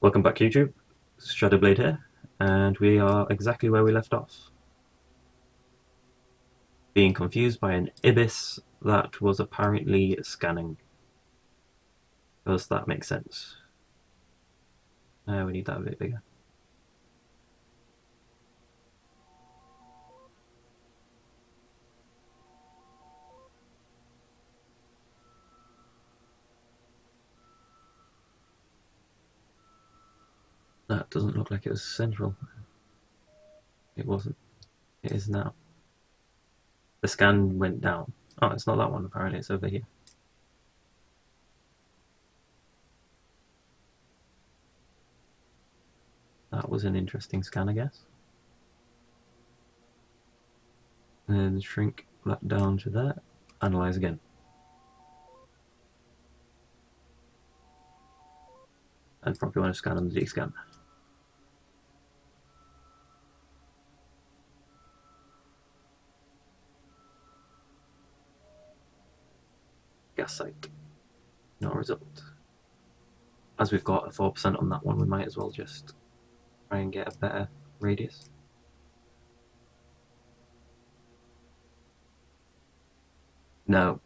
Welcome back, YouTube. Shadowblade here, and we are exactly where we left off. Being confused by an ibis that was apparently scanning. Does that make sense? We need that a bit bigger. That doesn't look like it was central. It wasn't. It is now. The scan went down. Oh, it's not that one, apparently. It's over here. That was an interesting scan, I guess. And then shrink that down to there. Analyze again. And probably want to scan on the D-scan. Gas site. No result. As we've got a 4% on that one, we might as well just try and get a better radius. No.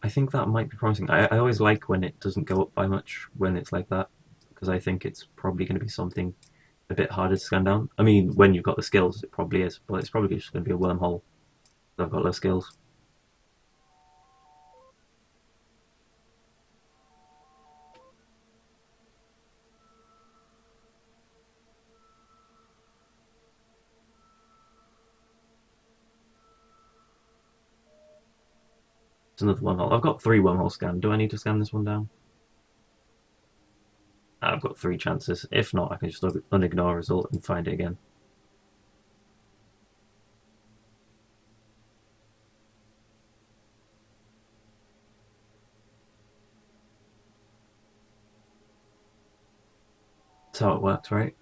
I think that might be promising. I always like when it doesn't go up by much when it's like that, because I think it's probably going to be something a bit harder to scan down. I mean, when you've got the skills, it probably is, but it's probably just going to be a wormhole. I've got less skills. It's another wormhole. I've got 3 wormhole scanned. Do I need to scan this one down? I've got 3 chances. If not, I can just unignore a result and find it again. That's how it works, right?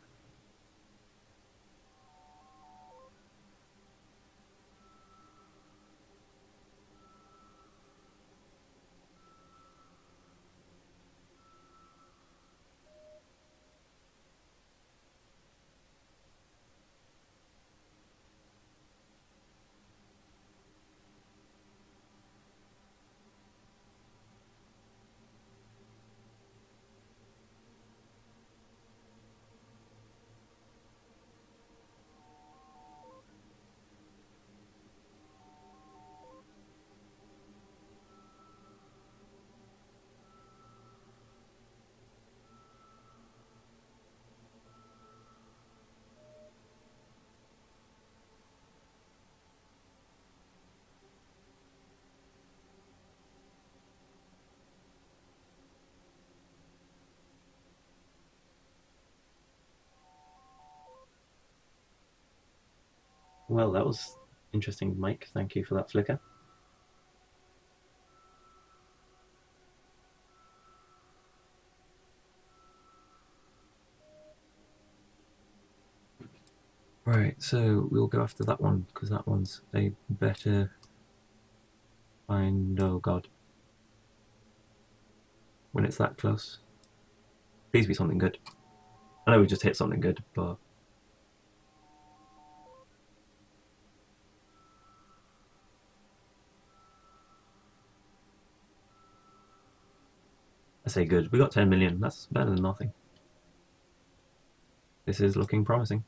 Well, that was interesting, Mike. Thank you for that flicker. Right, so we'll go after that one, because that one's a better find. Oh god. When it's that close. Please be something good. I know we just hit something good, but I say good. We got 10 million. That's better than nothing. This is looking promising.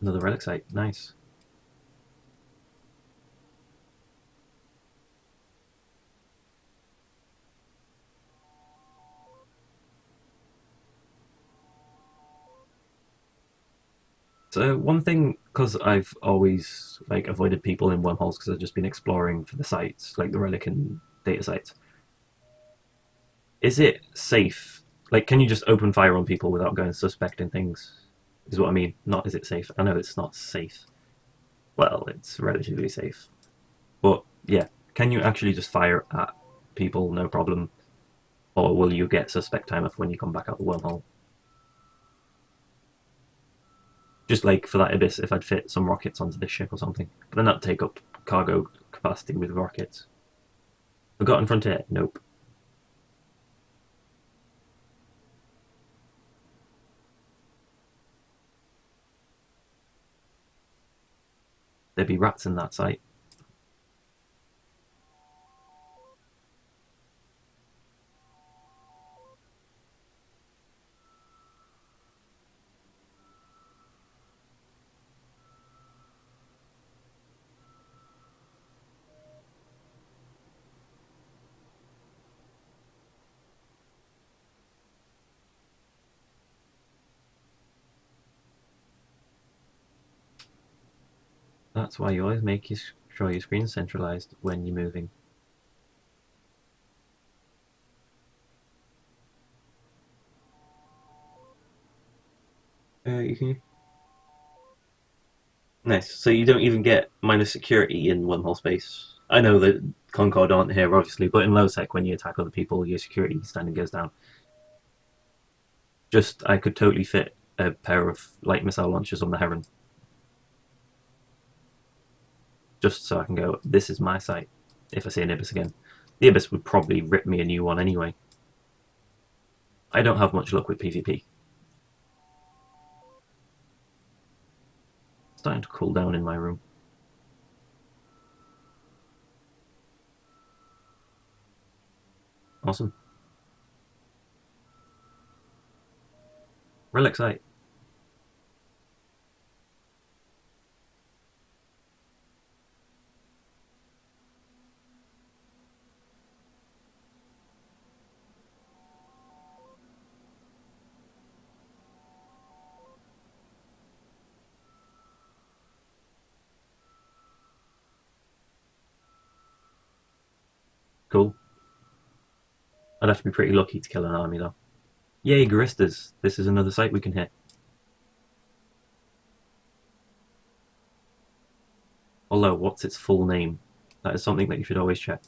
Another relic site. Nice. So one thing, because I've always like avoided people in wormholes because I've just been exploring for the sites, like the relic and data sites. Is it safe? Like, can you just open fire on people without going suspecting things? Is what I mean. Not is it safe? I know it's not safe. Well, it's relatively safe, but yeah, can you actually just fire at people no problem, or will you get suspect time off when you come back out the wormhole? Just like for that abyss, if I'd fit some rockets onto this ship or something, but then that'd take up cargo capacity with rockets. Forgotten Frontier? Nope. There'd be rats in that site. That's why you always make sure your screen's centralized when you're moving. You can. Nice. So you don't even get minus security in wormhole space. I know that Concord aren't here, obviously, but in low sec, when you attack other people, your security standing goes down. Just, I could totally fit a pair of light missile launchers on the Heron, just so I can go, this is my site, if I see an Ibis again. The Ibis would probably rip me a new one anyway. I don't have much luck with PvP. It's starting to cool down in my room. Awesome. Relic site. Cool. I'd have to be pretty lucky to kill an army, though. Yay, Garistas. This is another site we can hit. Although, what's its full name? That is something that you should always check.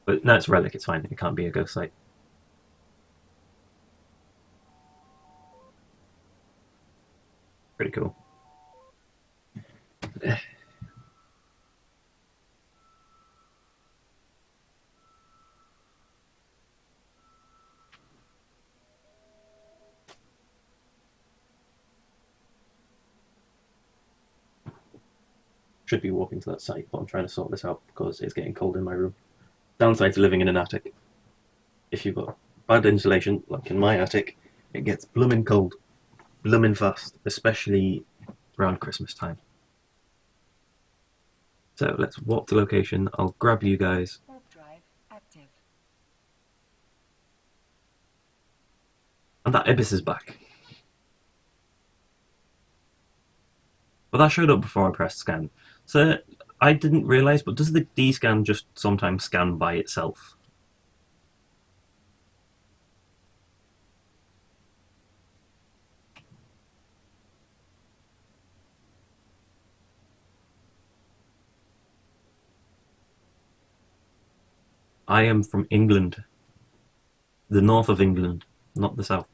But no, it's Relic, it's fine. It can't be a ghost site. Pretty cool. Should be walking to that site, but I'm trying to sort this out because it's getting cold in my room. Downside to living in an attic. If you've got bad insulation, like in my attic, it gets blooming cold. Blooming fast, especially around Christmas time. So let's walk to location. I'll grab you guys. Warp drive active. And that Ibis is back. But that showed up before I pressed scan. So I didn't realise, but does the D scan just sometimes scan by itself? I am from England, the north of England, not the south.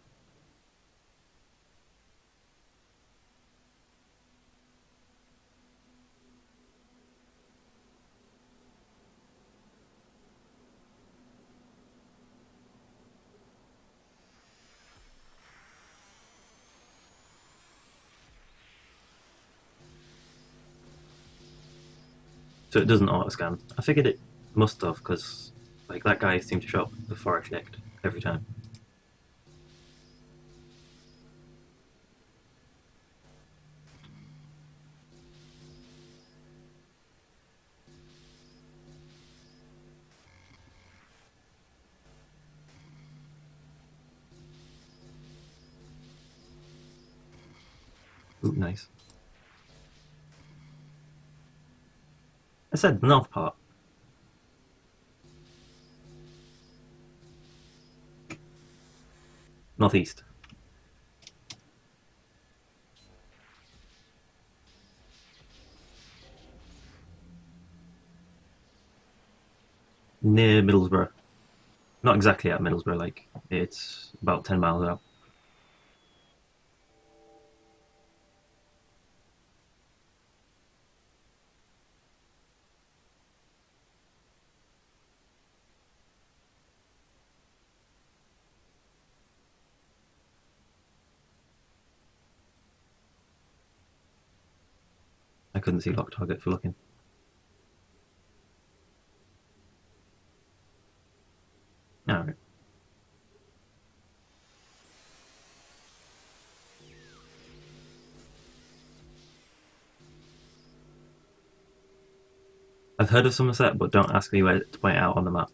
So it doesn't auto scan. I figured it must have because like that guy seemed to show up before I clicked every time. Ooh, nice. I said the north part. Northeast. Near Middlesbrough. Not exactly at Middlesbrough, like, it's about 10 miles out. I couldn't see lock target for looking. Alright. I've heard of Somerset, but don't ask me where to point it out on the map.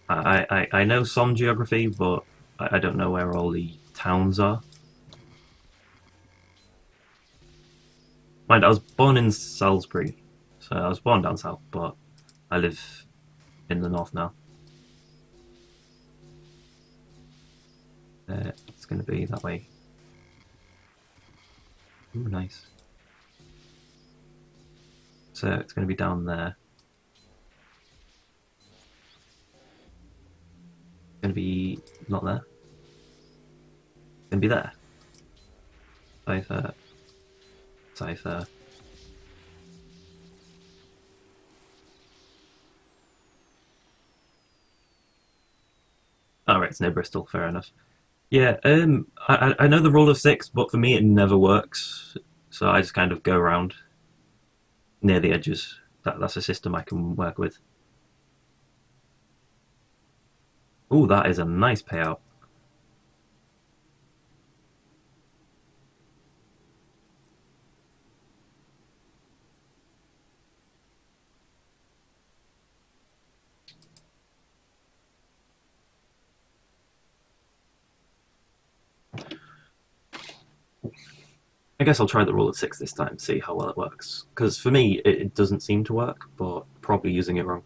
I know some geography, but I don't know where all the towns are. Mind, I was born in Salisbury, so I was born down south, but I live in the north now. It's going to be that way. Ooh, nice. So it's going to be down there. It's going to be not there. It's going to be there. Cipher. Cipher. Alright, it's near Bristol, fair enough. Yeah, I know the rule of six, but for me it never works. So I just kind of go around near the edges. That's a system I can work with. Ooh, that is a nice payout. I guess I'll try the rule of six this time, see how well it works. Because for me, it doesn't seem to work, but probably using it wrong.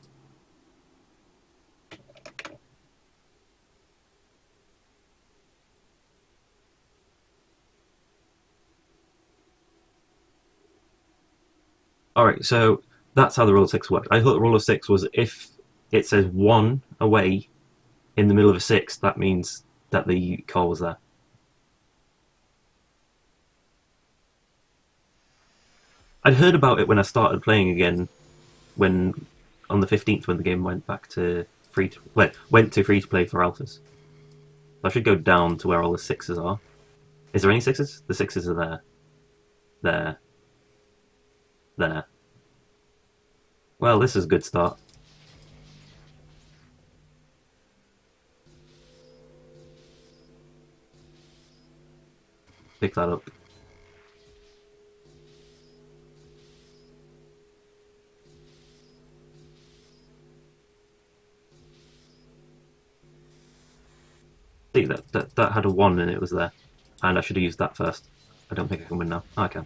Alright, so that's how the rule of six worked. I thought the rule of six was if it says one away in the middle of a six, that means that the call was there. I'd heard about it when I started playing again, when on the 15th when the game went back to went to free to play for alphas. I should go down to where all the sixes are. Is there any sixes? The sixes are there. There. There. Well, this is a good start. Pick that up. See, that had a 1 and it was there. And I should have used that first. I don't think I can win now. Oh, I can.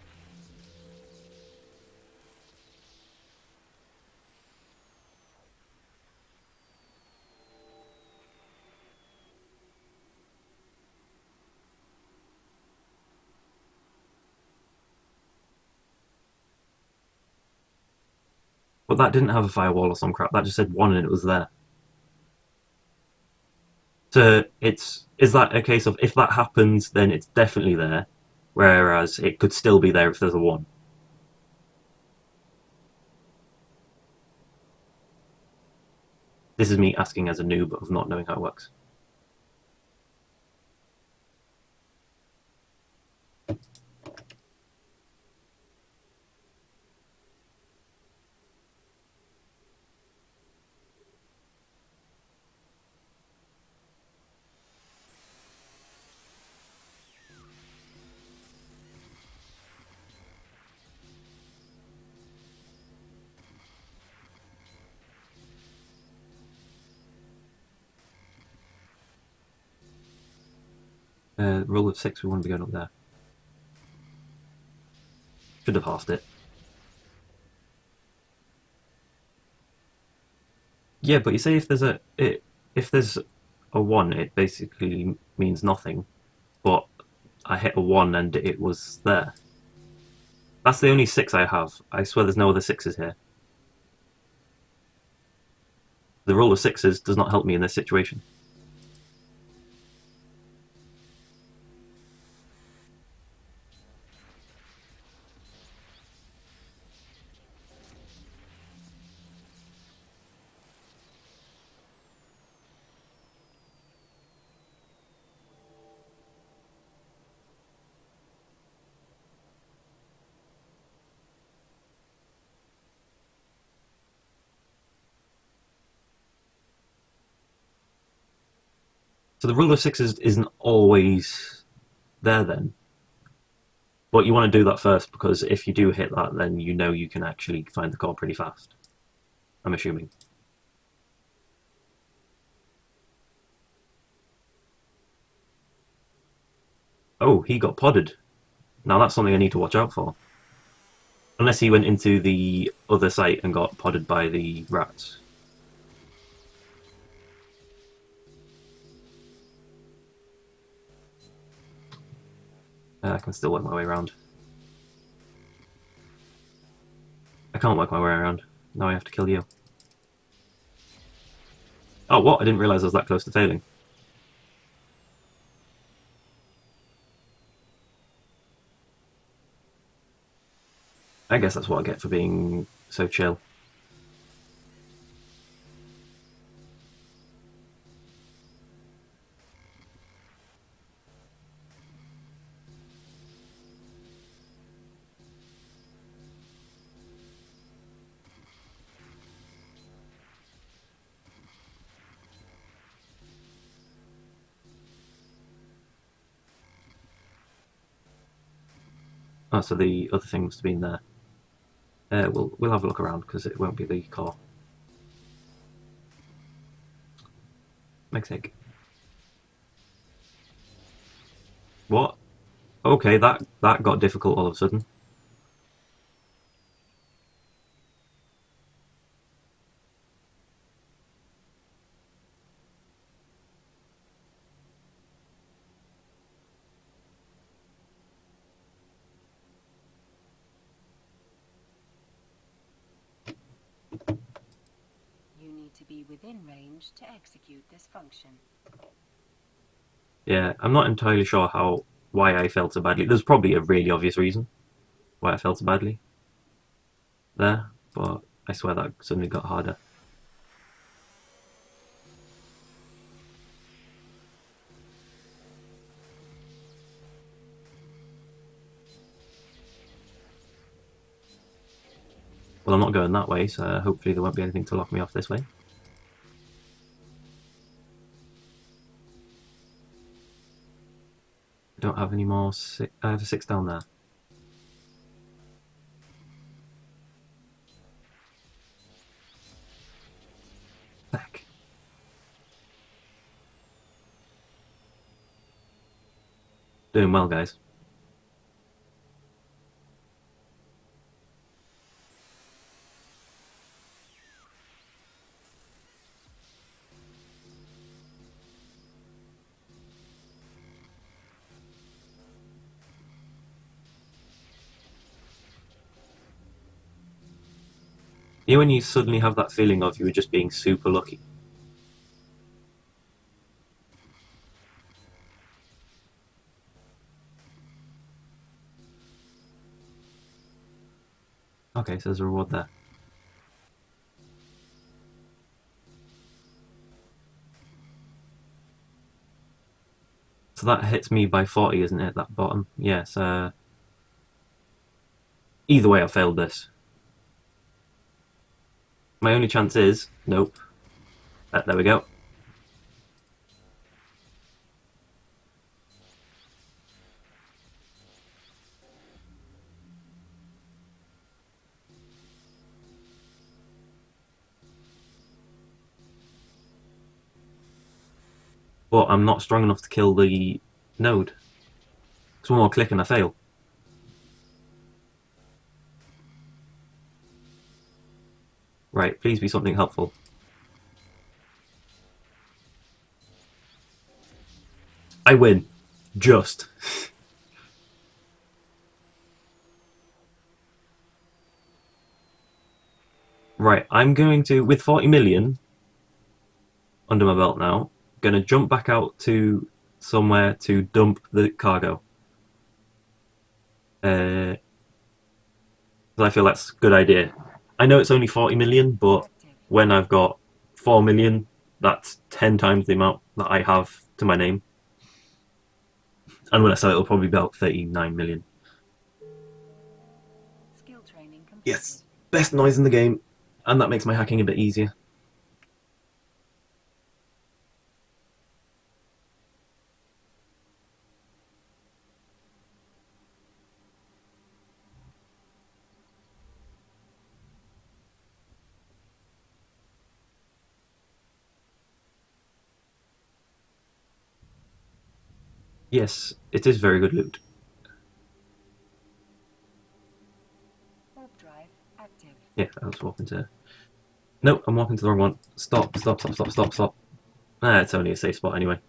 But that didn't have a firewall or some crap. That just said 1 and it was there. So is that a case of if that happens, then it's definitely there, whereas it could still be there if there's a 1. This is me asking as a noob of not knowing how it works. Roll of 6, we want to be going up there. Should have halved it. Yeah, but you say if there's a 1, it basically means nothing. But I hit a 1 and it was there. That's the only 6 I have. I swear there's no other 6s here. The roll of 6s does not help me in this situation. So the rule of 6s isn't always there then. But you want to do that first because if you do hit that, then you know you can actually find the core pretty fast. I'm assuming. Oh, he got podded. Now that's something I need to watch out for. Unless he went into the other site and got podded by the rats. I can still work my way around. I can't work my way around. Now I have to kill you. Oh, what? I didn't realise I was that close to failing. I guess that's what I get for being so chill. Oh, so the other thing must have been there. We'll have a look around because it won't be the core. Make sake. What? Okay, that got difficult all of a sudden. You need to be within range to execute this function. Yeah, I'm not entirely sure why I felt so badly. There's probably a really obvious reason why I felt so badly there, but I swear that suddenly got harder. Well, I'm not going that way, so hopefully there won't be anything to lock me off this way. I don't have any more. I have a 6 down there. Heck. Doing well, guys. You know when you suddenly have that feeling of you were just being super lucky? Okay, so there's a reward there. So that hits me by 40, isn't it, that bottom? Yes. Either way, I failed this. My only chance is... Nope. There we go. But I'm not strong enough to kill the Node. It's one more click and I fail. Right, please be something helpful. I win. Just. Right, I'm going to, with 40 million under my belt now, going to jump back out to somewhere to dump the cargo. Uh, I feel that's a good idea. I know it's only 40 million, but Active. when I've got 4 million, that's 10 times the amount that I have to my name. And when I sell it, it'll probably be about 39 million. Skill training completed. Yes, best noise in the game, and that makes my hacking a bit easier. Yes, it is very good loot. Warp drive active. Yeah, I was walking to. No, I'm walking to the wrong one. Stop, stop, stop, stop, stop, stop. Ah, it's only a safe spot anyway.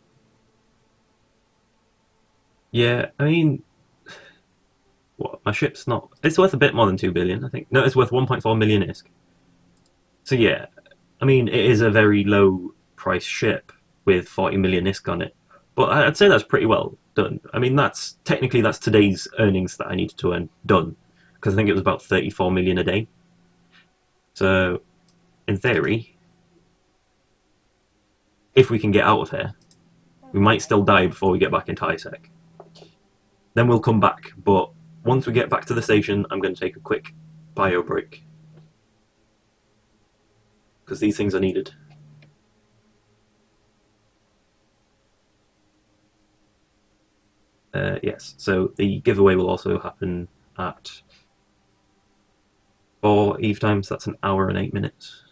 Yeah, I mean, what? My ship's not. It's worth a bit more than 2 billion, I think. No, it's worth 1.4 million ISK. So yeah, I mean, it is a very low price ship with 40 million ISK on it. But I'd say that's pretty well done. I mean, that's technically that's today's earnings that I needed to earn done because I think it was about 34 million a day. So in theory, if we can get out of here, we Warp might drive still die before we active. get back into ISEC. Then we'll come back. But once we get back to the station, I'm going to take a quick bio break because these things are needed. Yes, so the giveaway will also happen at 4 Eve time, so that's an hour and 8 minutes.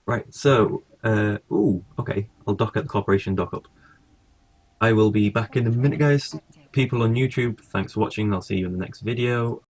Right, so, ooh, okay, I'll dock at the corporation dock up. I will be back in a Warp minute, drive guys. active. People on YouTube, thanks for watching. I'll see you in the next video.